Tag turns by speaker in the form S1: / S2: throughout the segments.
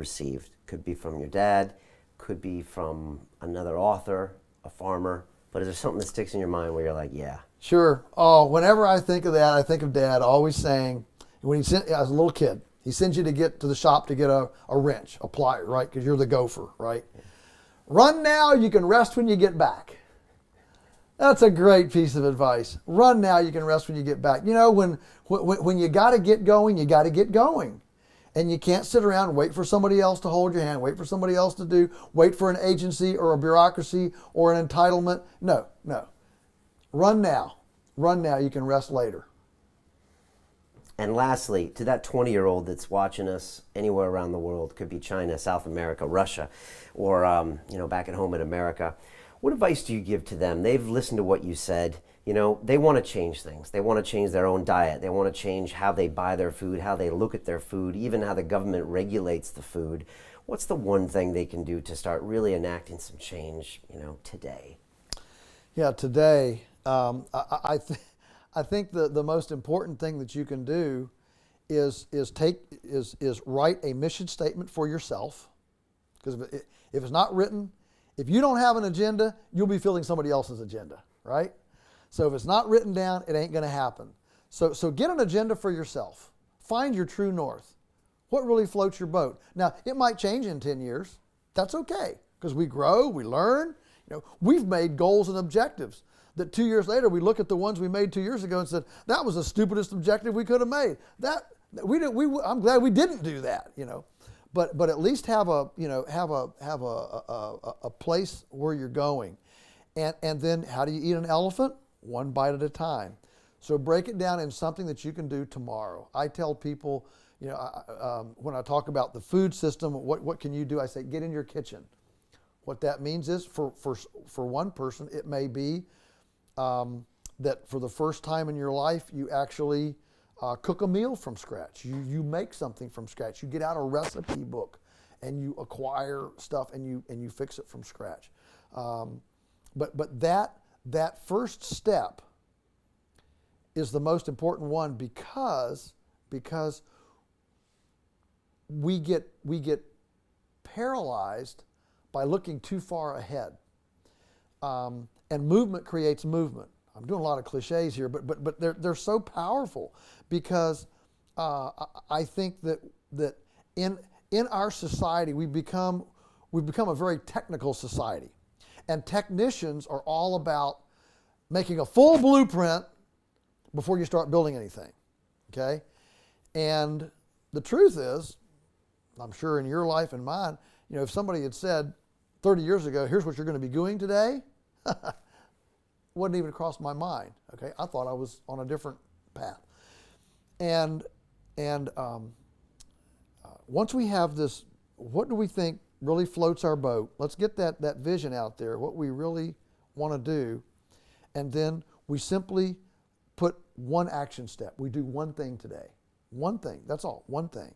S1: received? Could be from your dad, could be from another author, a farmer, but is there something that sticks in your mind where you're like, yeah?
S2: Sure. Oh, whenever I think of that, I think of Dad always saying, when he sent, as a little kid, he sends you to get to the shop to get a wrench, a plier, right? Because you're the gopher, right? Yeah. Run now, you can rest when you get back. That's a great piece of advice. Run now, you can rest when you get back. You know, when you got to get going, you got to get going. And you can't sit around and wait for somebody else to hold your hand, wait for somebody else to do, wait for an agency or a bureaucracy or an entitlement. No. Run now. Run now, you can rest later.
S1: And lastly, to that 20-year-old that's watching us anywhere around the world, could be China, South America, Russia, or back at home in America, what advice do you give to them? They've listened to what you said. You know, they want to change things. They want to change their own diet. They want to change how they buy their food, how they look at their food, even how the government regulates the food. What's the one thing they can do to start really enacting some change, today?
S2: Yeah, today, I think the most important thing that you can do is write a mission statement for yourself. Because if it's not written, if you don't have an agenda, you'll be filling somebody else's agenda, right? So if it's not written down, it ain't going to happen. So get an agenda for yourself. Find your true north. What really floats your boat? Now, it might change in 10 years. That's okay, because we grow, we learn. We've made goals and objectives that 2 years later we look at the ones we made 2 years ago and said, that was the stupidest objective we could have made. I'm glad we didn't do that, But at least have a place where you're going. And then how do you eat an elephant? One bite at a time. So break it down in something that you can do tomorrow. I tell people, when I talk about the food system, what can you do? I say, get in your kitchen. What that means is, for one person, it may be that for the first time in your life, you actually cook a meal from scratch. You make something from scratch. You get out a recipe book and you acquire stuff and you fix it from scratch. But that first step is the most important one because we get paralyzed by looking too far ahead. And movement creates movement. I'm doing a lot of cliches here, but they're so powerful because I think that in our society we've become a very technical society, and technicians are all about making a full blueprint before you start building anything. Okay, and the truth is, I'm sure in your life and mine, if somebody had said 30 years ago, here's what you're going to be doing today, wouldn't even cross my mind. Okay, I thought I was on a different path. And once we have this, what do we think really floats our boat? Let's get that vision out there, what we really want to do, and then we simply put one action step. We do one thing today. One thing, that's all, one thing.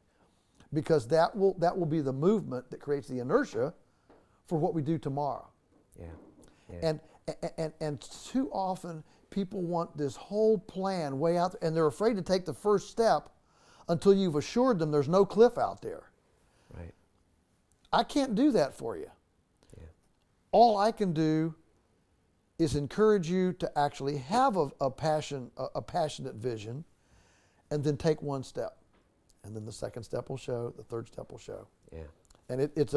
S2: Because that will be the movement that creates the inertia for what we do tomorrow. Yeah. And too often people want this whole plan way out there, and they're afraid to take the first step until you've assured them there's no cliff out there.
S1: Right.
S2: I can't do that for you.
S1: Yeah.
S2: All I can do is encourage you to actually have a passionate vision, and then take one step. And then the second step will show, the third step will show.
S1: Yeah.
S2: And it's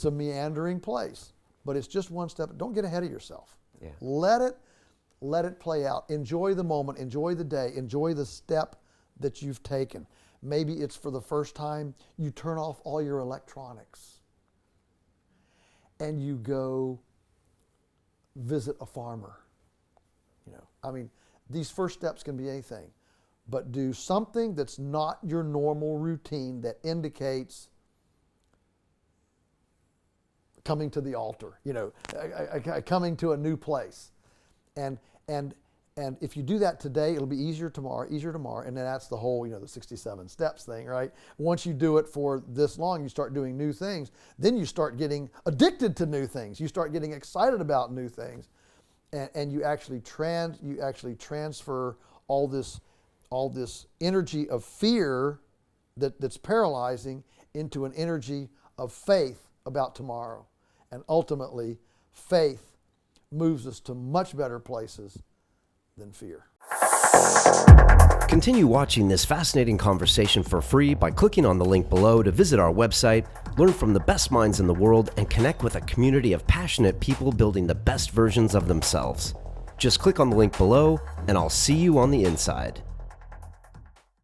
S2: a meandering place, but it's just one step. Don't get ahead of yourself.
S1: Yeah.
S2: Let it play out. Enjoy the moment, enjoy the day, enjoy the step that you've taken. Maybe it's for the first time you turn off all your electronics and you go visit a farmer. These first steps can be anything, but do something that's not your normal routine that indicates coming to the altar, coming to a new place. And if you do that today, it'll be easier tomorrow, and then that's the whole, the 67 steps thing, right? Once you do it for this long, you start doing new things, then you start getting addicted to new things. You start getting excited about new things, and you actually transfer all this energy of fear that's paralyzing into an energy of faith about tomorrow. And ultimately, faith moves us to much better places than fear.
S1: Continue watching this fascinating conversation for free by clicking on the link below to visit our website, learn from the best minds in the world, and connect with a community of passionate people building the best versions of themselves. Just click on the link below, and I'll see you on the inside.